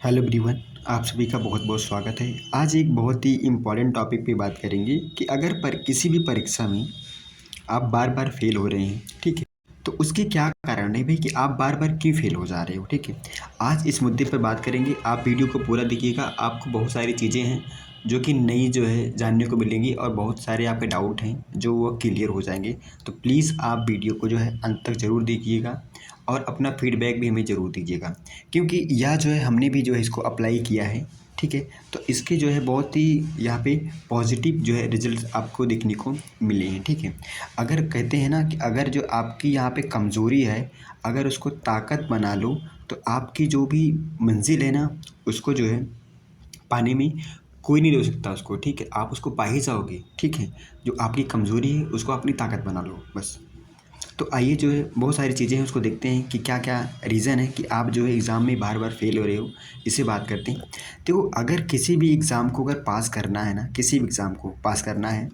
Hello everyone. आप सभी का बहुत बहुत स्वागत है। आज एक बहुत ही इम्पोर्टेंट टॉपिक पे बात करेंगे कि अगर किसी भी परीक्षा में आप बार बार फेल हो रहे हैं, ठीक है, तो उसके क्या कारण है भाई कि आप बार बार क्यों फेल हो जा रहे हो। ठीक है, आज इस मुद्दे पर बात करेंगे। आप वीडियो को पूरा देखिएगा, आपको बहुत सारी चीज़ें हैं जो कि नई जो है जानने को मिलेंगी और बहुत सारे आपके डाउट हैं जो वो क्लियर हो जाएंगे। तो प्लीज़ आप वीडियो को जो है अंत तक ज़रूर देखिएगा और अपना फीडबैक भी हमें ज़रूर दीजिएगा, क्योंकि यह जो है हमने भी जो है इसको अप्लाई किया है। ठीक है, तो इसके जो है बहुत ही यहाँ पे पॉजिटिव जो है रिजल्ट आपको देखने को मिले हैं। ठीक है, अगर कहते हैं ना कि अगर जो आपकी यहाँ पे कमज़ोरी है, अगर उसको ताकत बना लो तो आपकी जो भी मंजिल है ना, उसको जो है पाने में कोई नहीं रोक सकता उसको। ठीक है, आप उसको पा ही जाओगे। ठीक है, जो आपकी कमज़ोरी है उसको अपनी ताकत बना लो बस। तो आइए जो है बहुत सारी चीज़ें हैं उसको देखते हैं कि क्या क्या रीज़न है कि आप जो है एग्ज़ाम में बार बार फेल हो रहे हो। इसे बात करते हैं। तो अगर किसी भी एग्ज़ाम को अगर पास करना है ना, किसी भी एग्ज़ाम को पास करना है,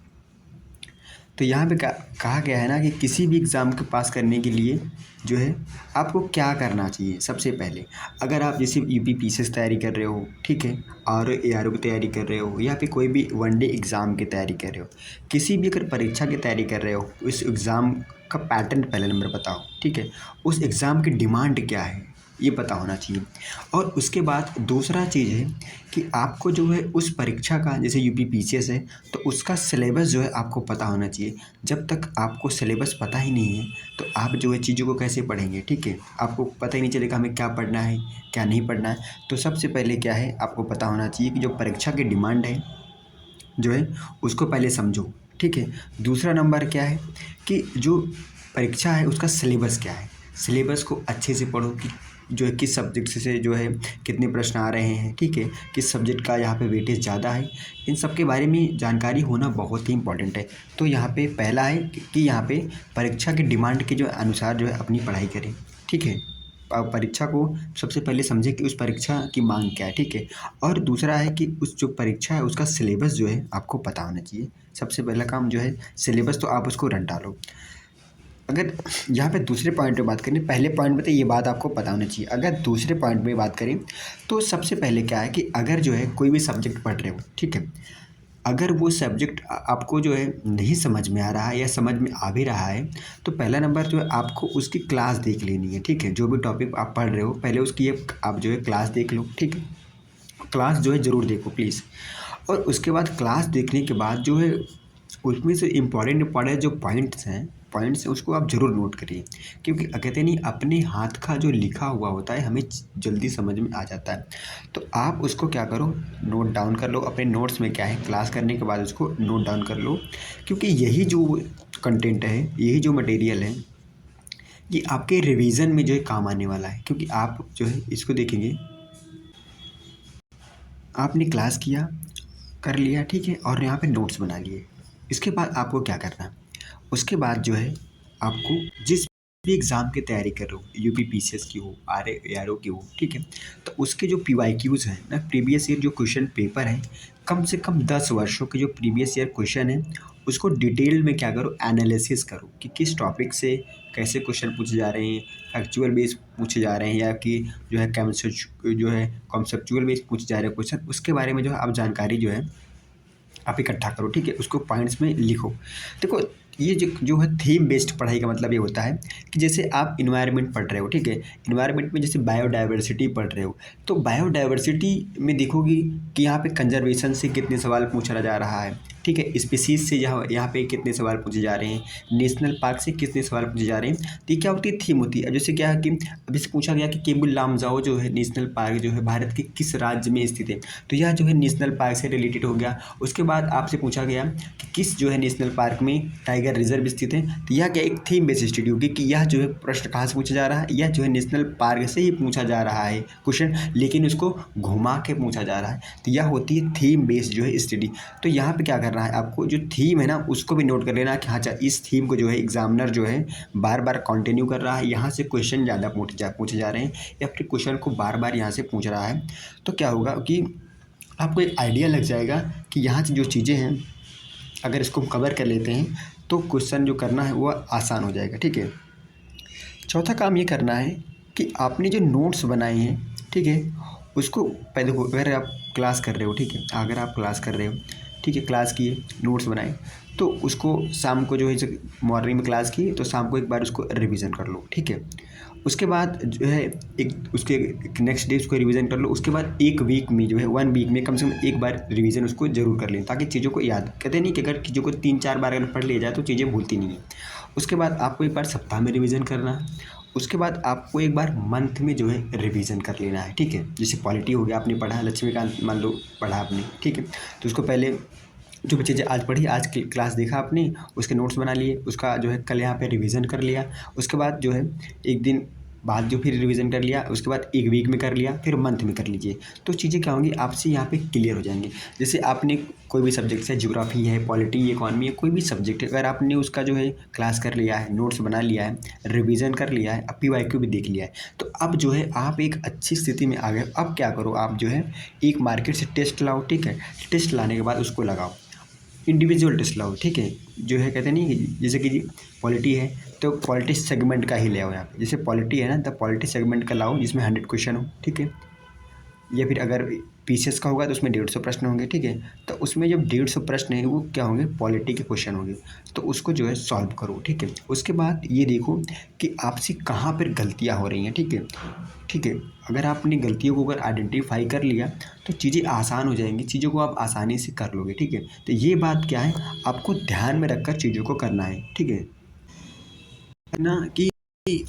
तो यहाँ पे कहा गया है ना कि किसी भी एग्ज़ाम को पास करने के लिए जो है आपको क्या करना चाहिए। सबसे पहले अगर आप जैसे यूपी पीसीएस तैयारी कर रहे हो, ठीक है, और एआरओ की तैयारी कर रहे हो या फिर कोई भी वनडे एग्ज़ाम की तैयारी कर रहे हो, किसी भी अगर परीक्षा की तैयारी कर रहे हो, उस एग्ज़ाम का पैटर्न पहले नंबर बताओ। ठीक है, उस एग्ज़ाम की डिमांड क्या है ये पता होना चाहिए। और उसके बाद दूसरा चीज़ है कि आपको जो है उस परीक्षा का, जैसे यूपी पीसीएस है तो उसका सिलेबस जो है आपको पता होना चाहिए। जब तक आपको सिलेबस पता ही नहीं है तो आप जो है चीज़ों को कैसे पढ़ेंगे। ठीक है, आपको पता ही नहीं चलेगा हमें क्या पढ़ना है क्या नहीं पढ़ना है। तो सबसे पहले क्या है, आपको पता होना चाहिए कि जो परीक्षा की डिमांड है जो है उसको पहले समझो। ठीक है, दूसरा नंबर क्या है कि जो परीक्षा है उसका सिलेबस क्या है। सिलेबस को अच्छे से पढ़ो कि जो है किस सब्जेक्ट से जो है कितने प्रश्न आ रहे हैं। ठीक है, किस सब्जेक्ट का यहाँ पे वेटेज ज़्यादा है, इन सब के बारे में जानकारी होना बहुत ही इंपॉर्टेंट है। तो यहाँ पे पहला है कि यहाँ पे परीक्षा की डिमांड के जो अनुसार जो है अपनी पढ़ाई करें। ठीक है, परीक्षा को सबसे पहले समझें कि उस परीक्षा की मांग क्या है। ठीक है, और दूसरा है कि उस जो परीक्षा है उसका सिलेबस जो है आपको पता होना चाहिए। सबसे पहला काम जो है सिलेबस, तो आप उसको रट डालो। अगर यहाँ पे दूसरे पॉइंट पे बात करें, पहले पॉइंट में तो ये बात आपको पता होना चाहिए। अगर दूसरे पॉइंट में बात करें तो सबसे पहले क्या है कि अगर जो है कोई भी सब्जेक्ट पढ़ रहे हो, ठीक है, अगर वो सब्जेक्ट आपको जो है नहीं समझ में आ रहा है या समझ में आ भी रहा है, तो पहला नंबर जो है आपको उसकी क्लास देख लेनी है। ठीक है, जो भी टॉपिक आप पढ़ रहे हो पहले उसकी एक आप जो है क्लास देख लो। ठीक है, क्लास जो है ज़रूर देखो प्लीज़। और उसके बाद क्लास देखने के बाद जो है उसमें से इम्पॉर्टेंट इम्पॉर्टेंट जो पॉइंट्स हैं उसको आप ज़रूर नोट करिए, क्योंकि कहते नहीं अपने हाथ का जो लिखा हुआ होता है हमें जल्दी समझ में आ जाता है। तो आप उसको क्या करो, नोट डाउन कर लो। अपने नोट्स में क्या है, क्लास करने के बाद उसको नोट डाउन कर लो, क्योंकि यही जो कंटेंट है, यही जो मटेरियल है, ये आपके रिवीजन में जो है काम आने वाला है। क्योंकि आप जो है इसको देखेंगे, आपने क्लास किया, कर लिया, ठीक है, और यहाँ पे नोट्स बना लिए। इसके बाद आपको क्या करना है, उसके बाद जो है आपको जिस भी एग्ज़ाम की तैयारी कर रहे हो, यूपी पीसीएस की हो, आर एआरओ की हो, ठीक है, तो उसके जो पीवाईक्यूज़ हैं ना, प्रीवियस ईयर जो क्वेश्चन पेपर है, कम से कम 10 वर्षों के जो प्रीवियस ईयर क्वेश्चन है उसको डिटेल में क्या करो, एनालिसिस करो कि किस टॉपिक से कैसे क्वेश्चन पूछे जा रहे हैं, फैक्चुअल बेस पूछे जा रहे हैं या कि जो है जो है कॉन्सेप्चुअल बेस पूछे जा रहे हैं क्वेश्चन, उसके बारे में जो है आप जानकारी जो है आप इकट्ठा करो। ठीक है, उसको पॉइंट्स में लिखो। देखो, ये जो है थीम बेस्ड पढ़ाई का मतलब ये होता है कि जैसे आप इन्वायरमेंट पढ़ रहे हो, ठीक है, इन्वायरमेंट में जैसे बायोडाइवर्सिटी पढ़ रहे हो, तो बायोडाइवर्सिटी में देखोगी कि यहाँ पे कंजर्वेशन से कितने सवाल पूछा जा रहा है। ठीक है, स्पीसीज से यहाँ यहाँ पे कितने सवाल पूछे जा रहे हैं, नेशनल पार्क से कितने सवाल पूछे जा रहे हैं। तो ये क्या होती है, थीम होती है। अब जैसे क्या है कि अभी से पूछा गया कि केबुल लामजाओ जो है नेशनल पार्क जो है भारत के किस राज्य में स्थित है, तो यह जो है नेशनल पार्क से रिलेटेड हो गया। उसके बाद आपसे पूछा गया कि किस जो है नेशनल पार्क में टाइगर रिजर्व स्थित है, तो यह क्या एक थीम बेस्ड स्टडी होगी कि यह जो है प्रश्न कहाँ से पूछा जा रहा है, यह जो है नेशनल पार्क से ही पूछा जा रहा है क्वेश्चन, लेकिन उसको घुमा के पूछा जा रहा है। तो यह होती है थीम बेस्ड जो है स्टडी। तो यहाँ पे क्या करना है, आपको जो थीम है ना उसको भी नोट कर लेना कि हाँ इस थीम को जो है एग्जामिनर जो है बार बार कंटिन्यू कर रहा है, यहाँ से क्वेश्चन ज़्यादा पूछे जा रहे हैं या फिर क्वेश्चन को बार बार यहाँ से पूछ रहा है। तो क्या होगा कि आपको एक आइडिया लग जाएगा कि यहाँ से जो चीज़ें हैं अगर इसको हम कवर कर लेते हैं तो क्वेश्चन जो करना है वो आसान हो जाएगा। ठीक है, चौथा काम ये करना है कि आपने जो नोट्स बनाए हैं, ठीक है, उसको पहले देखो, अगर आप क्लास कर रहे हो, ठीक है, अगर आप क्लास कर रहे हो, ठीक है, क्लास किए, नोट्स बनाए, तो उसको शाम को जो है, मॉर्निंग में क्लास की तो शाम को एक बार उसको रिवीजन कर लो, ठीक है। उसके बाद जो है एक उसके नेक्स्ट डे उसको रिवीजन कर लो। उसके बाद एक वीक में जो है, 1 वीक में कम से कम एक बार रिवीजन उसको ज़रूर कर लें, ताकि चीज़ों को याद, कहते नहीं कि अगर चीज़ों को 3-4 बार अगर पढ़ लिया जाए तो चीज़ें भूलती नहीं है। उसके बाद आपको एक बार सप्ताह में रिवीजन करना है। उसके बाद आपको एक बार मंथ में जो है रिवीजन कर लेना है, ठीक है। जैसे पॉलिटी हो गया, आपने पढ़ा, लक्ष्मीकांत मान लो पढ़ा आपने, ठीक है, तो उसको पहले जो भी चीज़ें आज पढ़ी, आज की क्लास देखा आपने, उसके नोट्स बना लिए, उसका जो है कल यहाँ पे रिवीजन कर लिया। उसके बाद जो है एक दिन बाद जो फिर रिवीजन कर लिया, उसके बाद एक वीक में कर लिया, फिर मंथ में कर लीजिए। तो चीज़ें क्या होंगी आपसे यहाँ पे क्लियर हो जाएंगी। जैसे आपने कोई भी सब्जेक्ट है, ज्योग्राफी है, पॉलिटी, इकॉनमी है, कोई भी सब्जेक्ट है, अगर आपने उसका जो है क्लास कर लिया है, नोट्स बना लिया है, रिवीजन कर लिया है, अब PYQ भी देख लिया है, तो अब जो है आप एक अच्छी स्थिति में आ गए। अब क्या करो, आप जो है एक मार्केट से टेस्ट लाओ, ठीक है, टेस्ट लाने के बाद उसको लगाओ, इंडिविजुअल टेस्ट लाओ, ठीक है। जो है कहते नहीं कि जैसे कि पॉलिटी है तो पॉलिटी सेगमेंट का ही ले आओ यहाँ पे। जैसे पॉलिटी है ना, तो पॉलिटी सेगमेंट का लाओ जिसमें 100 क्वेश्चन हो, ठीक है। या फिर अगर PCS का होगा तो उसमें 150 प्रश्न होंगे, ठीक है। तो उसमें जब 150 प्रश्न है वो क्या होंगे, पॉलिटी के क्वेश्चन होंगे, तो उसको जो है सॉल्व करो, ठीक है। उसके बाद ये देखो कि आपसे कहाँ पर गलतियाँ हो रही हैं, ठीक है, ठीक है। अगर आपने गलतियों को अगर आइडेंटिफाई कर लिया तो चीज़ें आसान हो जाएंगी, चीज़ों को आप आसानी से कर लोगे, ठीक है। तो ये बात क्या है, आपको ध्यान में रखकर चीज़ों को करना है, ठीक है ना। कि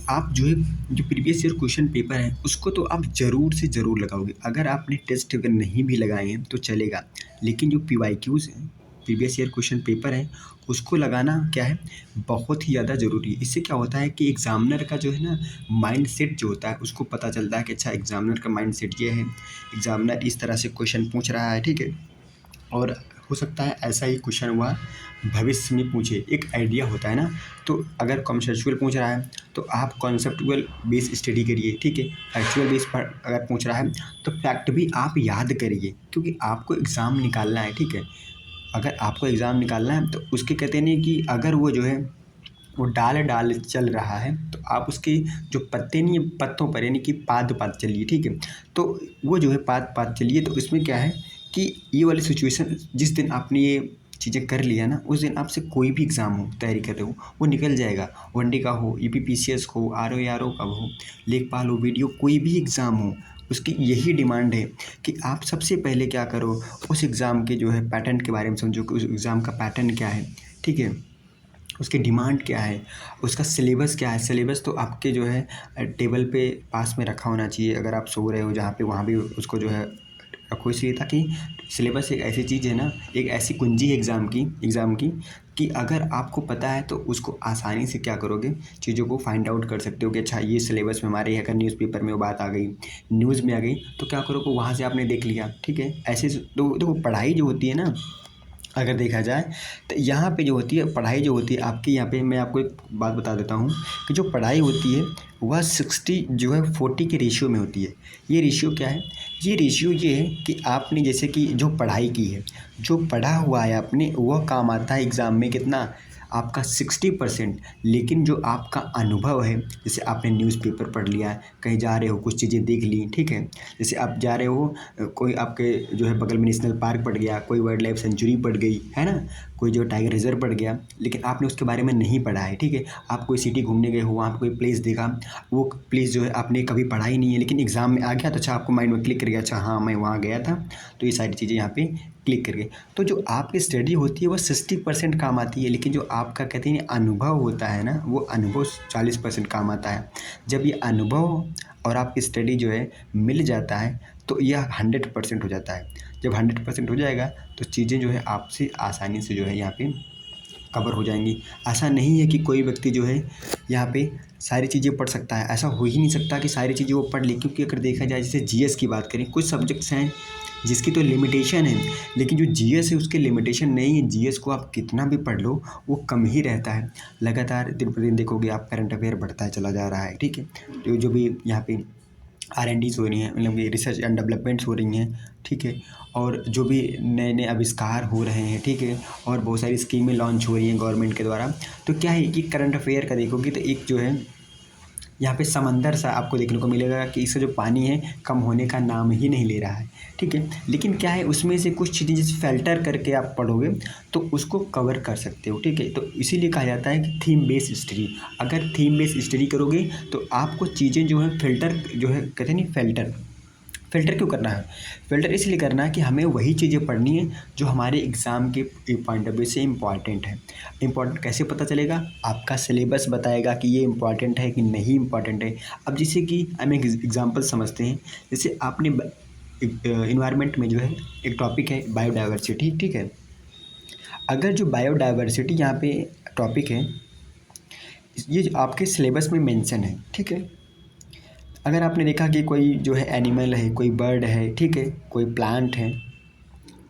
आप जो है जो प्रीवियस ईयर क्वेश्चन पेपर है उसको तो आप ज़रूर से ज़रूर लगाओगे। अगर आपने टेस्ट अगर नहीं भी लगाए हैं तो चलेगा, लेकिन जो PYQs हैं, प्रीवियस ईयर क्वेश्चन पेपर है, उसको लगाना क्या है, बहुत ही ज़्यादा ज़रूरी है। इससे क्या होता है कि एग्ज़ामिनर का जो है ना माइंड सेट जो होता है उसको पता चलता है कि अच्छा एग्ज़ामिनर का माइंड सेट ये है, एग्ज़ामिनर इस तरह से क्वेश्चन पूछ रहा है, ठीक है। और हो सकता है ऐसा ही क्वेश्चन हुआ भविष्य में पूछे, एक आइडिया होता है ना। तो अगर कॉन्सेप्चुअल पूछ रहा है तो आप कॉन्सेप्चुअल बेस स्टडी करिए, ठीक है। फैक्चुअल बेस पर अगर पूछ रहा है तो फैक्ट भी आप याद करिए, क्योंकि आपको एग्ज़ाम निकालना है, ठीक है। अगर आपको एग्ज़ाम निकालना है तो उसके कहते नहीं कि अगर वो जो है वो डाल डाल चल रहा है तो आप उसके जो पत्ते नहीं है, पत्तों पर यानी कि पाद पाद चलिए, ठीक है। तो वो जो है पाद पाद चलिए, तो इसमें क्या है कि ये वाली सिचुएशन जिस दिन आपने ये चीज़ें कर लिया ना, उस दिन आपसे कोई भी एग्ज़ाम हो तैयारी कर रहे हो वो निकल जाएगा। वनडे का हो, UP PCS हो, RO का हो, लेखपाल हो, वीडियो, कोई भी एग्ज़ाम हो, उसकी यही डिमांड है कि आप सबसे पहले क्या करो, उस एग्ज़ाम के जो है पैटर्न के बारे में समझो कि उस एग्ज़ाम का पैटर्न क्या है, ठीक है। उसकी डिमांड क्या है, उसका सिलेबस क्या है। सिलेबस तो आपके जो है टेबल पे पास में रखा होना चाहिए। अगर आप सो रहे हो जहाँ पे, वहाँ भी उसको जो है रखो, इसलिए ताकि सिलेबस एक ऐसी चीज़ है ना, एक ऐसी कुंजी है एग्ज़ाम की कि अगर आपको पता है तो उसको आसानी से क्या करोगे, चीज़ों को फाइंड आउट कर सकते हो कि अच्छा ये सिलेबस में हमारे, अगर न्यूज़पेपर में वो बात आ गई, न्यूज़ में आ गई, तो क्या करोगे, वहाँ से आपने देख लिया, ठीक है। ऐसे तो देखो पढ़ाई जो होती है ना, अगर देखा जाए तो यहाँ पे जो होती है पढ़ाई, जो होती है आपकी, यहाँ पे मैं आपको एक बात बता देता हूँ कि जो पढ़ाई होती है वह 60 जो है 40 के रेशियो में होती है। ये रेशियो क्या है, ये रेशियो ये है कि आपने जैसे कि जो पढ़ाई की है, जो पढ़ा हुआ है आपने, वह काम आता है एग्ज़ाम में कितना, आपका 60%। लेकिन जो आपका अनुभव है, जैसे आपने न्यूज़पेपर पढ़ लिया है, कहीं जा रहे हो कुछ चीज़ें देख ली, ठीक है। जैसे आप जा रहे हो, कोई आपके जो है बगल में नेशनल पार्क पड़ गया, कोई वाइल्ड लाइफ सेंचुरी पड़ गई है ना, कोई जो टाइगर रिजर्व पड़ गया, लेकिन आपने उसके बारे में नहीं पढ़ा है, ठीक है। आप कोई सिटी घूमने गए हो, वहाँ पे कोई प्लेस देखा, वो प्लेस जो है आपने कभी पढ़ा ही नहीं है, लेकिन एग्ज़ाम में आ गया तो अच्छा आपको माइंड में क्लिक कर गया, अच्छा हाँ मैं वहाँ गया था, तो ये सारी चीज़ें यहाँ पे क्लिक कर गए। तो जो आपकी स्टडी होती है वो 60% काम आती है, लेकिन जो आपका कहते हैं अनुभव होता है ना, वो अनुभव 40% काम आता है। जब ये अनुभव और आपकी स्टडी जो है मिल जाता है तो यह 100% हो जाता है। जब 100% हो जाएगा तो चीज़ें जो है आपसे आसानी से जो है यहाँ पे कवर हो जाएंगी। ऐसा नहीं है कि कोई व्यक्ति जो है यहाँ पे सारी चीज़ें पढ़ सकता है, ऐसा हो ही नहीं सकता कि सारी चीज़ें वो पढ़ ले, क्योंकि अगर देखा जाए जैसे GS की बात करें, कुछ सब्जेक्ट्स हैं जिसकी तो लिमिटेशन है, लेकिन जो GS है उसके लिमिटेशन नहीं है। GS को आप कितना भी पढ़ लो वो कम ही रहता है, लगातार दिन पर दिन देखोगे आप करंट अफेयर बढ़ता है चला जा रहा है, ठीक है। तो जो भी यहाँ पे R&Ds हो रही हैं, मतलब ये रिसर्च एंड डेवलपमेंट्स हो रही हैं, ठीक है। और जो भी नए नए आविष्कार हो रहे हैं, ठीक है, और बहुत सारी स्कीमें लॉन्च हो रही हैं गवर्नमेंट के द्वारा। तो क्या है कि करंट अफेयर का देखोगे तो एक जो है यहाँ पे समंदर सा आपको देखने को मिलेगा कि इसका जो पानी है कम होने का नाम ही नहीं ले रहा है, ठीक है। लेकिन क्या है, उसमें से कुछ चीज़ें जैसे फ़िल्टर करके आप पढ़ोगे तो उसको कवर कर सकते हो, ठीक है। तो इसीलिए कहा जाता है कि थीम बेस्ड स्टडी, अगर थीम बेस्ड स्टडी करोगे तो आपको चीज़ें जो है फ़िल्टर जो है कहते हैं नहीं, फ़िल्टर क्यों करना है? फ़िल्टर इसलिए करना है कि हमें वही चीज़ें पढ़नी है जो हमारे एग्ज़ाम के पॉइंट ऑफ व्यू से इम्पॉर्टेंट है। इम्पॉर्टेंट कैसे पता चलेगा? आपका सिलेबस बताएगा कि ये इम्पॉर्टेंट है कि नहीं इम्पॉर्टेंट है। अब जैसे कि हम एक एग्ज़ाम्पल समझते हैं, जैसे आपने एनवायरनमेंट में जो है एक टॉपिक है बायोडायवर्सिटी, ठीक है। अगर जो बायोडायवर्सिटी यहाँ पे टॉपिक है, ये जो आपके सिलेबस में मेंशन है, ठीक है। अगर आपने देखा कि कोई जो है एनिमल है, कोई बर्ड है, ठीक है, कोई प्लांट है,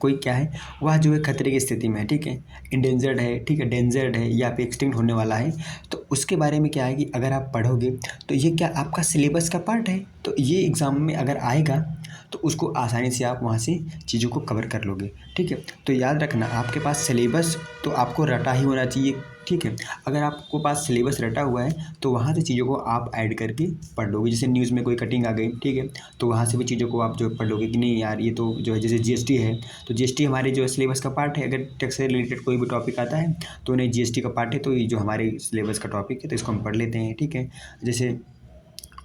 कोई क्या है, वह जो है खतरे की स्थिति में है, ठीक है, इंडेंजर्ड है, ठीक है, डेंजर्ड है या फिर एक्सटिंक्ट होने वाला है, तो उसके बारे में क्या है कि अगर आप पढ़ोगे तो ये क्या आपका सिलेबस का पार्ट है, तो ये एग्ज़ाम में अगर आएगा तो उसको आसानी से आप वहाँ से चीज़ों को कवर कर लोगे, ठीक है। तो याद रखना, आपके पास सिलेबस तो आपको रटा ही होना चाहिए, ठीक है। अगर आपको पास सिलेबस रटा हुआ है तो वहाँ से चीज़ों को आप ऐड करके पढ़ लोगे। जैसे न्यूज़ में कोई कटिंग आ गई, ठीक है, तो वहाँ से भी चीज़ों को आप जो पढ़ लोगे कि नहीं यार ये तो जो है, जैसे जीएसटी है तो जीएसटी हमारे जो है सिलेबस का पार्ट है। अगर टैक्स से रिलेटेड कोई भी टॉपिक आता है तो नहीं, जीएसटी का पार्ट है, तो ये जो हमारे सिलेबस का टॉपिक है तो इसको हम पढ़ लेते हैं, ठीक है। जैसे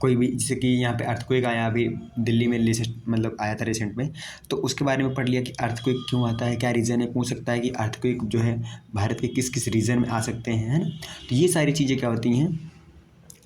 कोई भी, जैसे कि यहाँ पे अर्थक्वेक आया अभी दिल्ली में, लेटेस्ट मतलब आया था रिसेंट में, तो उसके बारे में पढ़ लिया कि अर्थक्वेक क्यों आता है, क्या रीज़न है। पूछ सकता है कि अर्थक्वेक जो है भारत के किस किस रीजन में आ सकते हैं, है ना। तो ये सारी चीज़ें क्या होती हैं,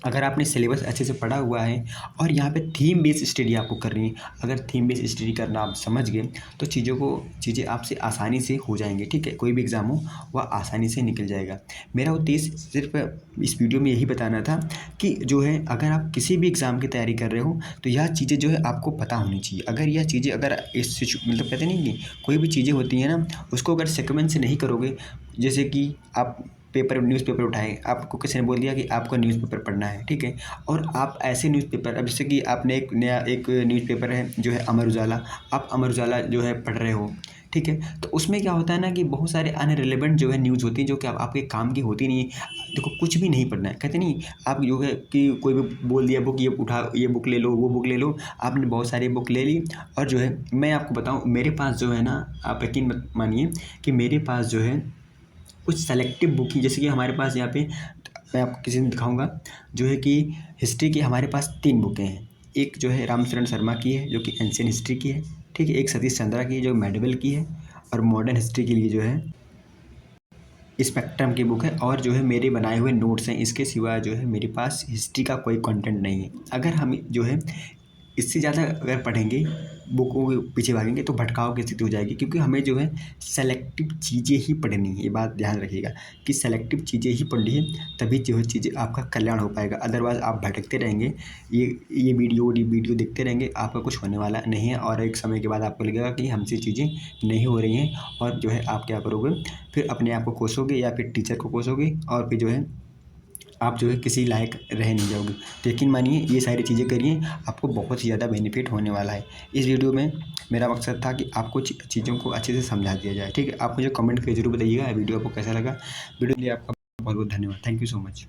अगर आपने सिलेबस अच्छे से पढ़ा हुआ है और यहाँ पे थीम बेस्ड स्टडी आपको करनी है, अगर थीम बेस्ड स्टडी करना आप समझ गए तो चीज़ें आपसे आसानी से हो जाएंगी, ठीक है। कोई भी एग्ज़ाम हो वह आसानी से निकल जाएगा। मेरा उद्देश्य सिर्फ इस वीडियो में यही बताना था कि जो है अगर आप किसी भी एग्ज़ाम की तैयारी कर रहे हो तो यह चीज़ें जो है आपको पता होनी चाहिए। अगर यह चीज़ें अगर मतलब कहते नहीं कि कोई भी चीज़ें होती हैं ना, उसको अगर सीक्वेंस से नहीं करोगे, जैसे कि आप न्यूज़पेपर उठाए, आपको किसी ने बोल दिया कि आपको न्यूज़पेपर पढ़ना है, ठीक है, और आप ऐसे न्यूज़पेपर, अब जैसे कि आपने एक नया एक न्यूज़पेपर है जो है अमर उजाला, आप अमर उजाला जो है पढ़ रहे हो, ठीक है, तो उसमें क्या होता है ना कि बहुत सारे अनरिलेवेंट जो है न्यूज़ होती हैं जो कि आपके काम की होती नहीं है। देखो कुछ भी नहीं पढ़ना है, कहते नहीं, आप जो है कि कोई भी बोल दिया बुक, ये उठा, ये बुक ले लो, वो बुक ले लो, आपने बहुत सारी बुक ले ली, और जो है मैं आपको बताऊँ, मेरे पास जो है ना, आप यकीन मत मानिए कि मेरे पास जो है कुछ सेलेक्टिव बुक ही, जैसे कि हमारे पास यहाँ पे मैं आपको किसी दिन दिखाऊंगा, जो है कि हिस्ट्री की हमारे पास 3 बुकें हैं। एक जो है रामचरण शर्मा की है जो कि एंशियंट हिस्ट्री की है, ठीक है, एक सतीश चंद्रा की है जो मेडिवल की है, और मॉडर्न हिस्ट्री के लिए जो है स्पेक्ट्रम की बुक है, और जो है मेरे बनाए हुए नोट्स हैं। इसके सिवा जो है मेरे पास हिस्ट्री का कोई कंटेंट नहीं है। अगर हम जो है इससे ज़्यादा अगर पढ़ेंगे, बुकों के पीछे भागेंगे तो भटकाव की स्थिति हो जाएगी, क्योंकि हमें जो है सेलेक्टिव चीज़ें ही पढ़नी है। ये बात ध्यान रखिएगा कि सेलेक्टिव चीज़ें ही पढ़नी है, तभी जो है चीज़ें आपका कल्याण हो पाएगा। अदरवाइज़ आप भटकते रहेंगे, ये वीडियो देखते रहेंगे, आपका कुछ होने वाला नहीं है, और एक समय के बाद आपको लगेगा कि हमसे चीज़ें नहीं हो रही हैं, और जो है आप क्या करोगे, फिर अपने आप को कोसोगे या फिर टीचर को कोसोगे, और फिर जो है आप जो है किसी लायक रह नहीं जाओगे। तो यकीन मानिए ये सारी चीज़ें करिए, आपको बहुत ही ज़्यादा बेनिफिट होने वाला है। इस वीडियो में मेरा मकसद था कि आपको चीज़ों को अच्छे से समझा दिया जाए, ठीक है। आप मुझे कमेंट करके ज़रूर बताइएगा वीडियो आपको कैसा लगा। वीडियो के लिए आपका बहुत बहुत धन्यवाद। Thank you so much.